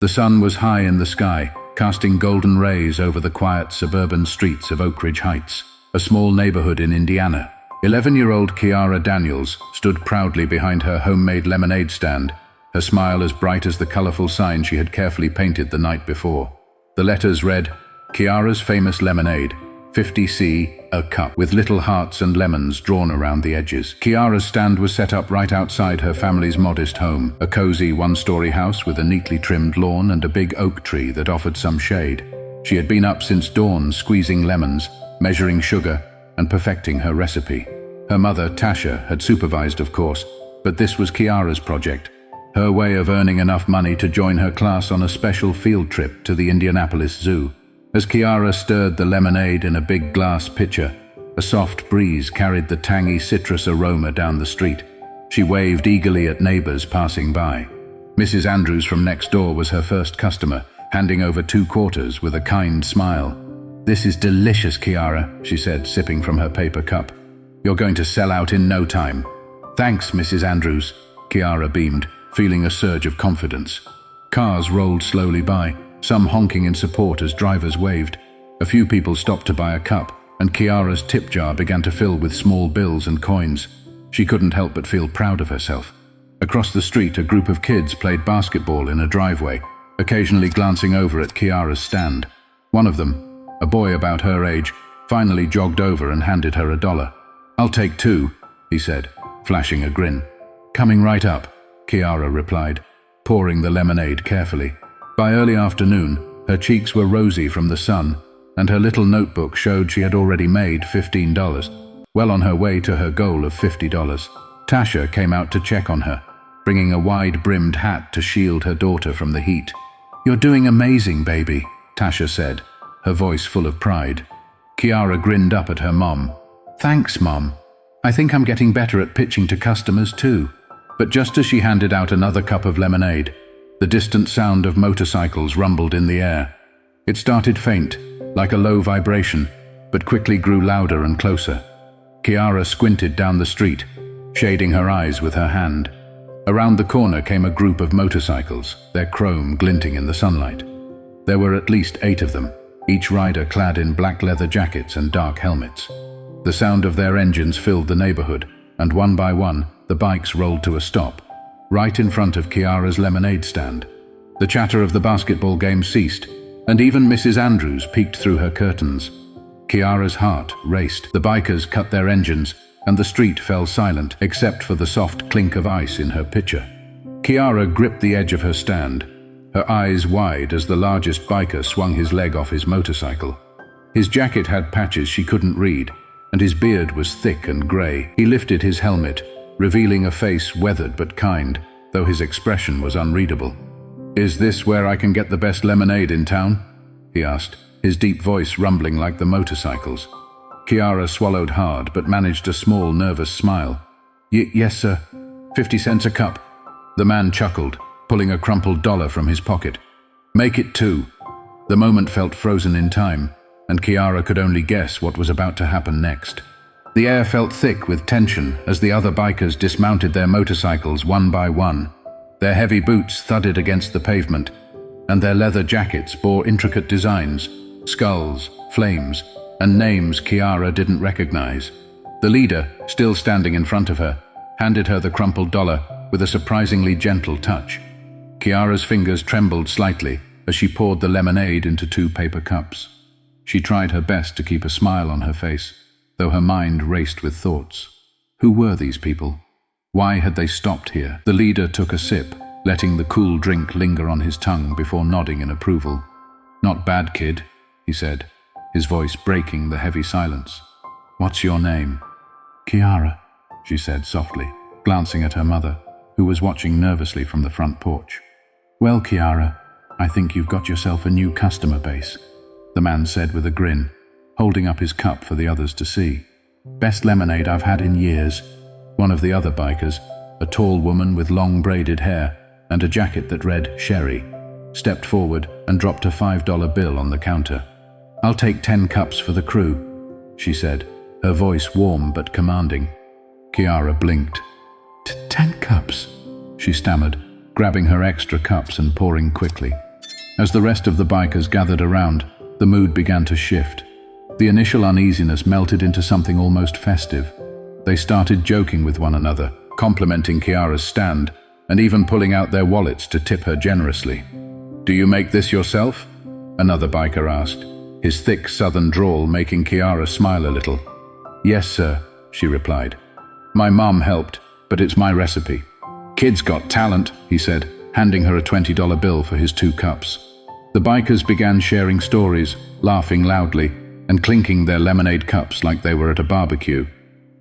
The sun was high in the sky, casting golden rays over the quiet suburban streets of Oak Ridge Heights, a small neighborhood in Indiana. 11-year-old Kiara Daniels stood proudly behind her homemade lemonade stand, her smile as bright as the colorful sign she had carefully painted the night before. The letters read, "Kiara's Famous Lemonade, 50C, a cup," with little hearts and lemons drawn around the edges. Kiara's stand was set up right outside her family's modest home, a cozy one-story house with a neatly trimmed lawn and a big oak tree that offered some shade. She had been up since dawn, squeezing lemons, measuring sugar, and perfecting her recipe. Her mother, Tasha, had supervised, of course, but this was Kiara's project, her way of earning enough money to join her class on a special field trip to the Indianapolis Zoo. As Kiara stirred the lemonade in a big glass pitcher, a soft breeze carried the tangy citrus aroma down the street. She waved eagerly at neighbors passing by. Mrs. Andrews from next door was her first customer, handing over 2 quarters with a kind smile. "This is delicious, Kiara," she said, sipping from her paper cup. "You're going to sell out in no time." "Thanks, Mrs. Andrews," Kiara beamed, feeling a surge of confidence. Cars rolled slowly by, some honking in support as drivers waved. A few people stopped to buy a cup, and Kiara's tip jar began to fill with small bills and coins. She couldn't help but feel proud of herself. Across the street, a group of kids played basketball in a driveway, occasionally glancing over at Kiara's stand. One of them, a boy about her age, finally jogged over and handed her $1. "I'll take 2, he said, flashing a grin. "Coming right up," Kiara replied, pouring the lemonade carefully. By early afternoon, her cheeks were rosy from the sun, and her little notebook showed she had already made $15, well on her way to her goal of $50. Tasha came out to check on her, bringing a wide-brimmed hat to shield her daughter from the heat. "You're doing amazing, baby," Tasha said, her voice full of pride. Kiara grinned up at her mom. "Thanks, Mom. I think I'm getting better at pitching to customers too." But just as she handed out another cup of lemonade, the distant sound of motorcycles rumbled in the air. It started faint, like a low vibration, but quickly grew louder and closer. Kiara squinted down the street, shading her eyes with her hand. Around the corner came a group of motorcycles, their chrome glinting in the sunlight. There were at least 8 of them, each rider clad in black leather jackets and dark helmets. The sound of their engines filled the neighborhood, and one by one, the bikes rolled to a stop, right in front of Kiara's lemonade stand. The chatter of the basketball game ceased, and even Mrs. Andrews peeked through her curtains. Kiara's heart raced. The bikers cut their engines, and the street fell silent, except for the soft clink of ice in her pitcher. Kiara gripped the edge of her stand, her eyes wide as the largest biker swung his leg off his motorcycle. His jacket had patches she couldn't read, and his beard was thick and grey. He lifted his helmet, revealing a face weathered but kind, though his expression was unreadable. "Is this where I can get the best lemonade in town?" he asked, his deep voice rumbling like the motorcycles. Kiara swallowed hard but managed a small, nervous smile. Yes, sir. 50 cents a cup." The man chuckled, pulling a crumpled dollar from his pocket. "Make it 2. The moment felt frozen in time, and Kiara could only guess what was about to happen next. The air felt thick with tension as the other bikers dismounted their motorcycles one by one. Their heavy boots thudded against the pavement, and their leather jackets bore intricate designs, skulls, flames, and names Kiara didn't recognize. The leader, still standing in front of her, handed her the crumpled dollar with a surprisingly gentle touch. Kiara's fingers trembled slightly as she poured the lemonade into 2 paper cups. She tried her best to keep a smile on her face, though her mind raced with thoughts. Who were these people? Why had they stopped here? The leader took a sip, letting the cool drink linger on his tongue before nodding in approval. "Not bad, kid," he said, his voice breaking the heavy silence. "What's your name?" "Kiara," she said softly, glancing at her mother, who was watching nervously from the front porch. "Well, Kiara, I think you've got yourself a new customer base," the man said with a grin, holding up his cup for the others to see. "Best lemonade I've had in years." One of the other bikers, a tall woman with long braided hair and a jacket that read Sherry, stepped forward and dropped a $5 bill on the counter. "I'll take 10 cups for the crew," she said, her voice warm but commanding. Kiara blinked. 10 cups?" she stammered, grabbing her extra cups and pouring quickly. As the rest of the bikers gathered around, the mood began to shift. The initial uneasiness melted into something almost festive. They started joking with one another, complimenting Kiara's stand, and even pulling out their wallets to tip her generously. "Do you make this yourself?" another biker asked, his thick southern drawl making Kiara smile a little. "Yes, sir," she replied. "My mom helped, but it's my recipe." "Kid's got talent," he said, handing her a $20 bill for his 2 cups. The bikers began sharing stories, laughing loudly, and clinking their lemonade cups like they were at a barbecue.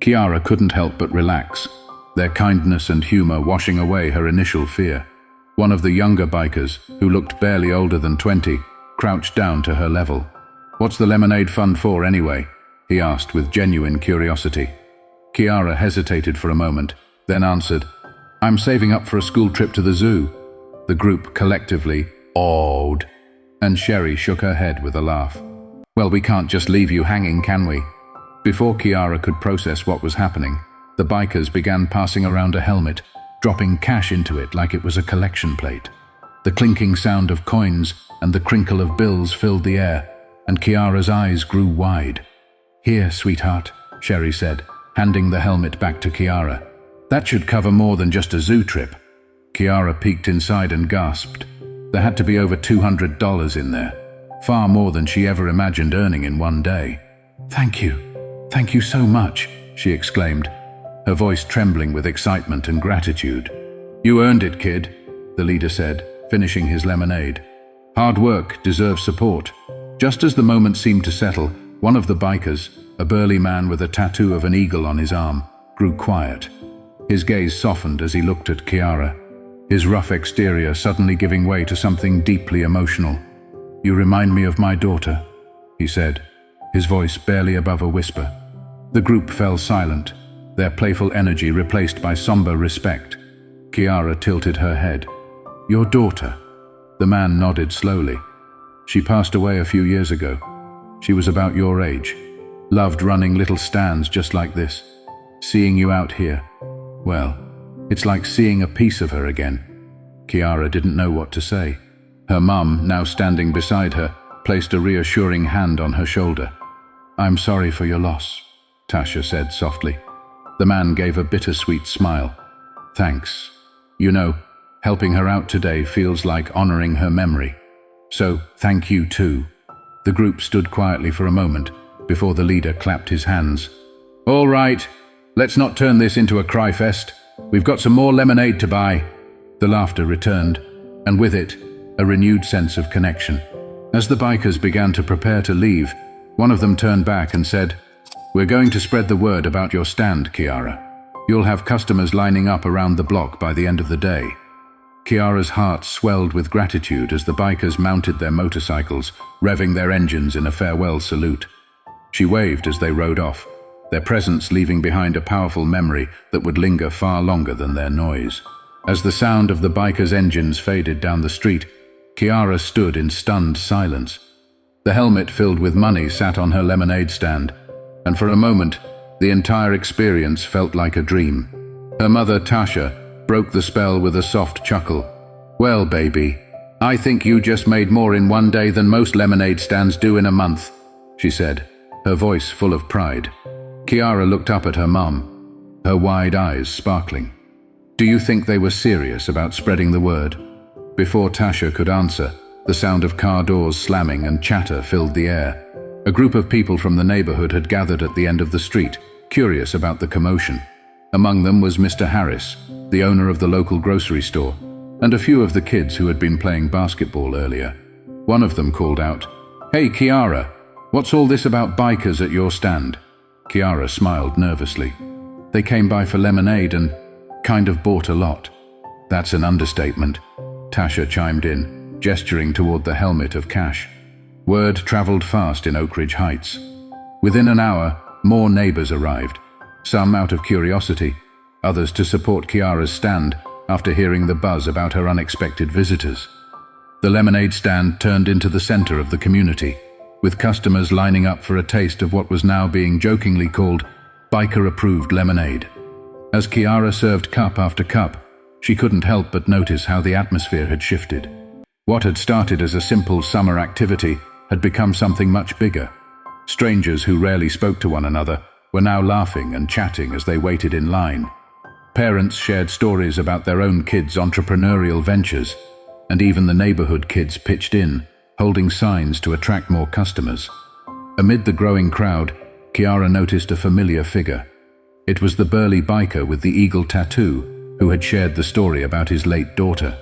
Kiara couldn't help but relax, their kindness and humor washing away her initial fear. One of the younger bikers, who looked barely older than 20, crouched down to her level. "What's the lemonade fund for anyway?" he asked with genuine curiosity. Kiara hesitated for a moment, then answered, "I'm saving up for a school trip to the zoo." The group collectively awed, and Sherry shook her head with a laugh. "Well, we can't just leave you hanging, can we?" Before Kiara could process what was happening, the bikers began passing around a helmet, dropping cash into it like it was a collection plate. The clinking sound of coins and the crinkle of bills filled the air, and Kiara's eyes grew wide. "Here, sweetheart," Sherry said, handing the helmet back to Kiara. "That should cover more than just a zoo trip." Kiara peeked inside and gasped. There had to be over $200 in there, far more than she ever imagined earning in one day. Thank you so much," she exclaimed, her voice trembling with excitement and gratitude. "You earned it, kid," the leader said, finishing his lemonade. "Hard work deserves support." Just as the moment seemed to settle, one of the bikers, a burly man with a tattoo of an eagle on his arm, grew quiet. His gaze softened as he looked at Kiara, his rough exterior suddenly giving way to something deeply emotional. "You remind me of my daughter," he said, his voice barely above a whisper. The group fell silent, their playful energy replaced by somber respect. Kiara tilted her head. "Your daughter?" The man nodded slowly. "She passed away a few years ago. She was about your age. Loved running little stands just like this. Seeing you out here, well, it's like seeing a piece of her again." Kiara didn't know what to say. Her mum, now standing beside her, placed a reassuring hand on her shoulder. "I'm sorry for your loss," Tasha said softly. The man gave a bittersweet smile. "Thanks. You know, helping her out today feels like honoring her memory. So, thank you too." The group stood quietly for a moment before the leader clapped his hands. "All right, let's not turn this into a cry fest. We've got some more lemonade to buy." The laughter returned, and with it, a renewed sense of connection. As the bikers began to prepare to leave, one of them turned back and said, "We're going to spread the word about your stand, Kiara. You'll have customers lining up around the block by the end of the day." Kiara's heart swelled with gratitude as the bikers mounted their motorcycles, revving their engines in a farewell salute. She waved as they rode off, their presence leaving behind a powerful memory that would linger far longer than their noise. As the sound of the bikers' engines faded down the street, Kiara stood in stunned silence. The helmet filled with money sat on her lemonade stand, and for a moment, the entire experience felt like a dream. Her mother, Tasha, broke the spell with a soft chuckle. "Well, baby, I think you just made more in one day than most lemonade stands do in a month," she said, her voice full of pride. Kiara looked up at her mum, her wide eyes sparkling. "Do you think they were serious about spreading the word?" Before Tasha could answer, the sound of car doors slamming and chatter filled the air. A group of people from the neighborhood had gathered at the end of the street, curious about the commotion. Among them was Mr. Harris, the owner of the local grocery store, and a few of the kids who had been playing basketball earlier. One of them called out, "Hey Kiara, what's all this about bikers at your stand?" Kiara smiled nervously. "They came by for lemonade and kind of bought a lot." "That's an understatement," Tasha chimed in, gesturing toward the helmet of cash. Word traveled fast in Oak Ridge Heights. Within an hour, more neighbors arrived, some out of curiosity, others to support Kiara's stand after hearing the buzz about her unexpected visitors. The lemonade stand turned into the center of the community, with customers lining up for a taste of what was now being jokingly called biker-approved lemonade. As Kiara served cup after cup, she couldn't help but notice how the atmosphere had shifted. What had started as a simple summer activity had become something much bigger. Strangers who rarely spoke to one another were now laughing and chatting as they waited in line. Parents shared stories about their own kids' entrepreneurial ventures, and even the neighborhood kids pitched in, holding signs to attract more customers. Amid the growing crowd, Kiara noticed a familiar figure. It was the burly biker with the eagle tattoo who had shared the story about his late daughter.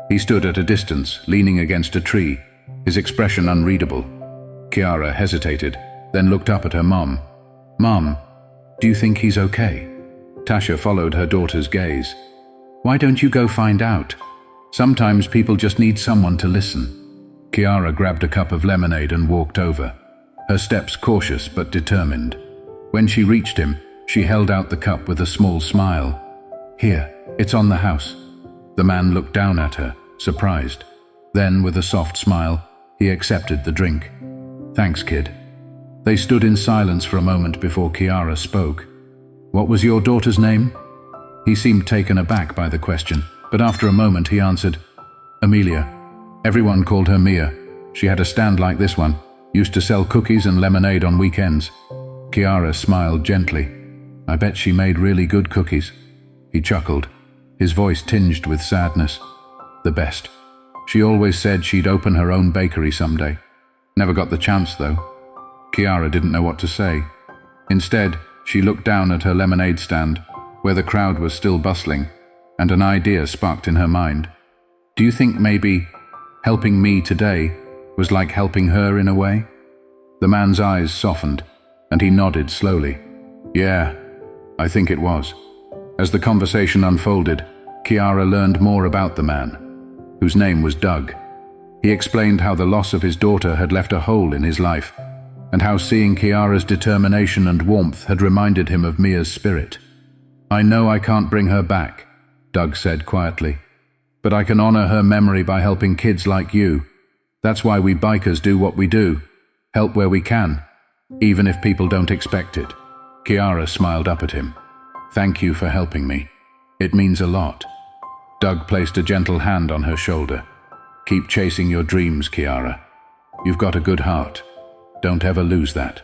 He stood at a distance, leaning against a tree, his expression unreadable. Kiara hesitated, then looked up at her mom. "Mom, do you think he's okay?" Tasha followed her daughter's gaze. "Why don't you go find out? Sometimes people just need someone to listen." Kiara grabbed a cup of lemonade and walked over, her steps cautious but determined. When she reached him, she held out the cup with a small smile. "Here, it's on the house." The man looked down at her, surprised. Then, with a soft smile, he accepted the drink. "Thanks, kid." They stood in silence for a moment before Kiara spoke. "What was your daughter's name?" He seemed taken aback by the question, but after a moment he answered, "Amelia. Everyone called her Mia. She had a stand like this one, used to sell cookies and lemonade on weekends." Kiara smiled gently. "I bet she made really good cookies." He chuckled, his voice tinged with sadness. "The best. She always said she'd open her own bakery someday. Never got the chance, though." Kiara didn't know what to say. Instead, she looked down at her lemonade stand, where the crowd was still bustling, and an idea sparked in her mind. "Do you think maybe helping me today was like helping her in a way?" The man's eyes softened, and he nodded slowly. "Yeah, I think it was." As the conversation unfolded, Kiara learned more about the man, whose name was Doug. He explained how the loss of his daughter had left a hole in his life, and how seeing Kiara's determination and warmth had reminded him of Mia's spirit. "I know I can't bring her back," Doug said quietly, "but I can honor her memory by helping kids like you. That's why we bikers do what we do, help where we can, even if people don't expect it." Kiara smiled up at him. "Thank you for helping me. It means a lot." Doug placed a gentle hand on her shoulder. "Keep chasing your dreams, Kiara. You've got a good heart. Don't ever lose that."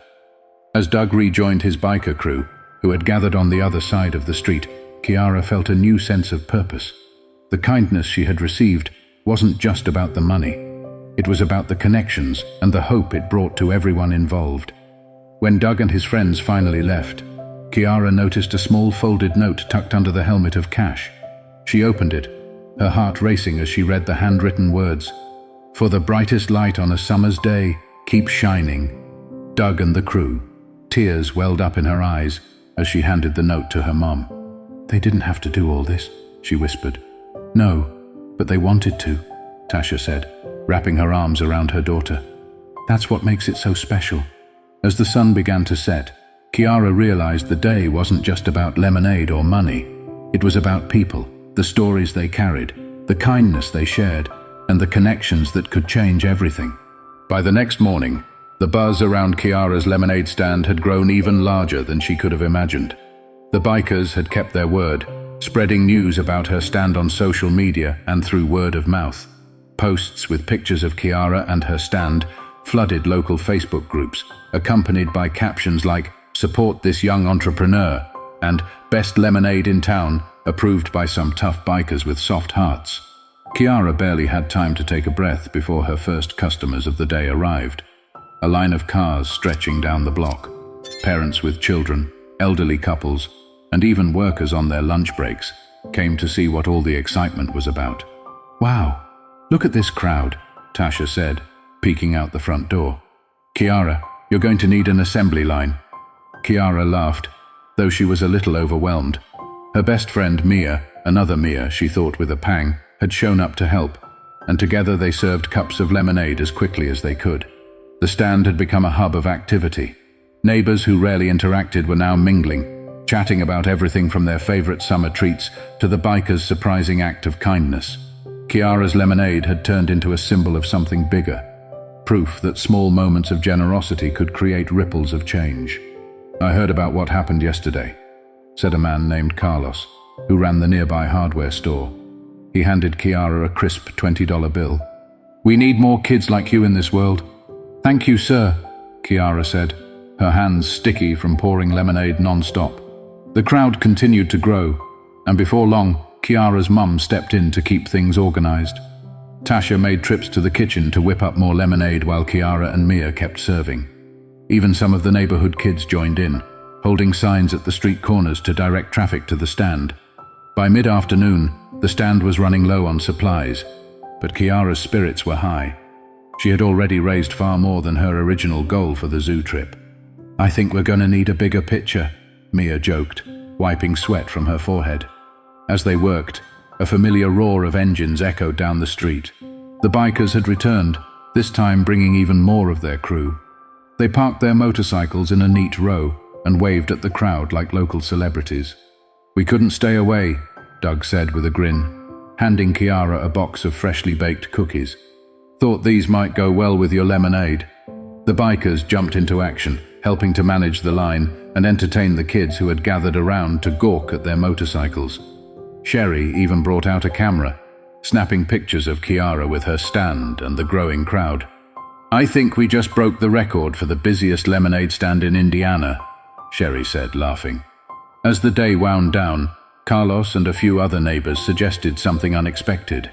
As Doug rejoined his biker crew, who had gathered on the other side of the street, Kiara felt a new sense of purpose. The kindness she had received wasn't just about the money. It was about the connections and the hope it brought to everyone involved. When Doug and his friends finally left, Kiara noticed a small folded note tucked under the helmet of Cash. She opened it, her heart racing as she read the handwritten words. "For the brightest light on a summer's day, keep shining. Doug and the crew." Tears welled up in her eyes as she handed the note to her mom. "They didn't have to do all this," she whispered. "No, but they wanted to," Tasha said, wrapping her arms around her daughter. "That's what makes it so special." As the sun began to set, Kiara realized the day wasn't just about lemonade or money. It was about people, the stories they carried, the kindness they shared, and the connections that could change everything. By the next morning, the buzz around Kiara's lemonade stand had grown even larger than she could have imagined. The bikers had kept their word, spreading news about her stand on social media and through word of mouth. Posts with pictures of Kiara and her stand flooded local Facebook groups, accompanied by captions like "Support this young entrepreneur" and "Best lemonade in town," approved by some tough bikers with soft hearts. Kiara barely had time to take a breath before her first customers of the day arrived. A line of cars stretching down the block, parents with children, elderly couples, and even workers on their lunch breaks came to see what all the excitement was about. "Wow, look at this crowd," Tasha said, peeking out the front door. "Kiara, you're going to need an assembly line." Kiara laughed, though she was a little overwhelmed. Her best friend Mia, another Mia she thought with a pang, had shown up to help, and together they served cups of lemonade as quickly as they could. The stand had become a hub of activity. Neighbors who rarely interacted were now mingling, chatting about everything from their favorite summer treats to the bikers' surprising act of kindness. Kiara's lemonade had turned into a symbol of something bigger, proof that small moments of generosity could create ripples of change. "I heard about what happened yesterday," said a man named Carlos, who ran the nearby hardware store. He handed Kiara a crisp $20 bill. We need more kids like you in this world. Thank you, sir, Kiara said, her hands sticky from pouring lemonade non-stop. The crowd continued to grow, and before long, Kiara's mum stepped in to keep things organized. Tasha made trips to the kitchen to whip up more lemonade while Kiara and Mia kept serving. Even some of the neighborhood kids joined in, holding signs at the street corners to direct traffic to the stand. By mid-afternoon, the stand was running low on supplies, but Kiara's spirits were high. She had already raised far more than her original goal for the zoo trip. I think we're gonna need a bigger picture, Mia joked, wiping sweat from her forehead. As they worked, a familiar roar of engines echoed down the street. The bikers had returned, this time bringing even more of their crew. They parked their motorcycles in a neat row and waved at the crowd like local celebrities. We couldn't stay away, Doug said with a grin, handing Kiara a box of freshly baked cookies. Thought these might go well with your lemonade. The bikers jumped into action, helping to manage the line and entertain the kids who had gathered around to gawk at their motorcycles. Sherry even brought out a camera, snapping pictures of Kiara with her stand and the growing crowd. I think we just broke the record for the busiest lemonade stand in Indiana, Sherry said, laughing. As the day wound down, Carlos and a few other neighbors suggested something unexpected.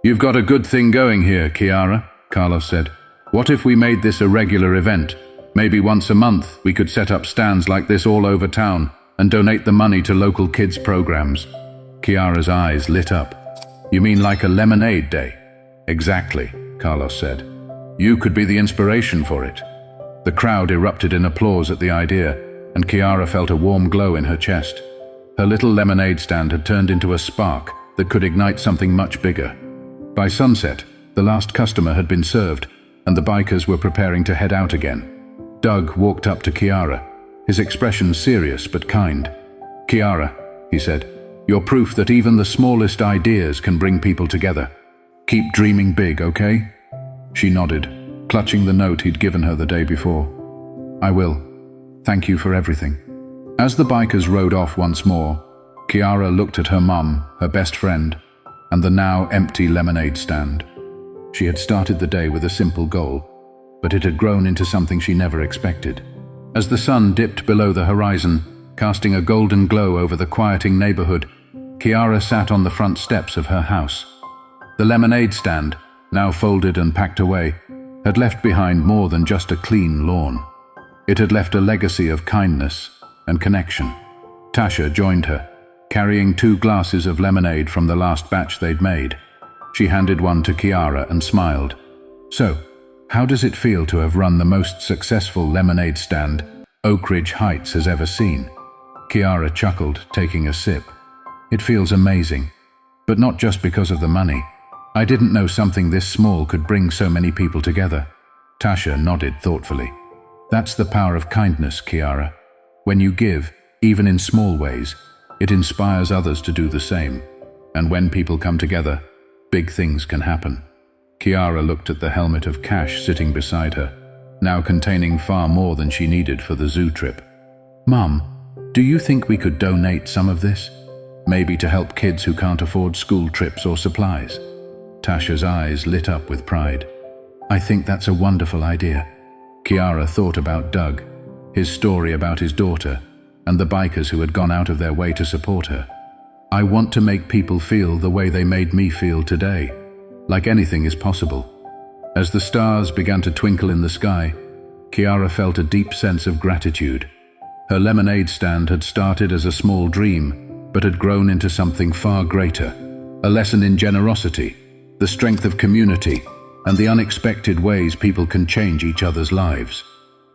You've got a good thing going here, Kiara, Carlos said. What if we made this a regular event? Maybe once a month we could set up stands like this all over town and donate the money to local kids' programs. Kiara's eyes lit up. You mean like a lemonade day? Exactly, Carlos said. You could be the inspiration for it. The crowd erupted in applause at the idea, and Kiara felt a warm glow in her chest. Her little lemonade stand had turned into a spark that could ignite something much bigger. By sunset, the last customer had been served, and the bikers were preparing to head out again. Doug walked up to Kiara, his expression serious but kind. Kiara, he said, you're proof that even the smallest ideas can bring people together. Keep dreaming big, okay? She nodded, clutching the note he'd given her the day before. I will. Thank you for everything. As the bikers rode off once more, Kiara looked at her mum, her best friend, and the now empty lemonade stand. She had started the day with a simple goal, but it had grown into something she never expected. As the sun dipped below the horizon, casting a golden glow over the quieting neighborhood, Kiara sat on the front steps of her house. The lemonade stand, now folded and packed away, had left behind more than just a clean lawn. It had left a legacy of kindness and connection. Tasha joined her, carrying 2 glasses of lemonade from the last batch they'd made. She handed one to Kiara and smiled. So, how does it feel to have run the most successful lemonade stand Oak Ridge Heights has ever seen? Kiara chuckled, taking a sip. It feels amazing, but not just because of the money. I didn't know something this small could bring so many people together. Tasha nodded thoughtfully. That's the power of kindness, Kiara. When you give, even in small ways, it inspires others to do the same. And when people come together, big things can happen. Kiara looked at the helmet of cash sitting beside her, now containing far more than she needed for the zoo trip. Mum, do you think we could donate some of this? Maybe to help kids who can't afford school trips or supplies? Tasha's eyes lit up with pride. I think that's a wonderful idea. Kiara thought about Doug, his story about his daughter, and the bikers who had gone out of their way to support her. I want to make people feel the way they made me feel today, like anything is possible. As the stars began to twinkle in the sky, Kiara felt a deep sense of gratitude. Her lemonade stand had started as a small dream, but had grown into something far greater, a lesson in generosity, the strength of community, and the unexpected ways people can change each other's lives.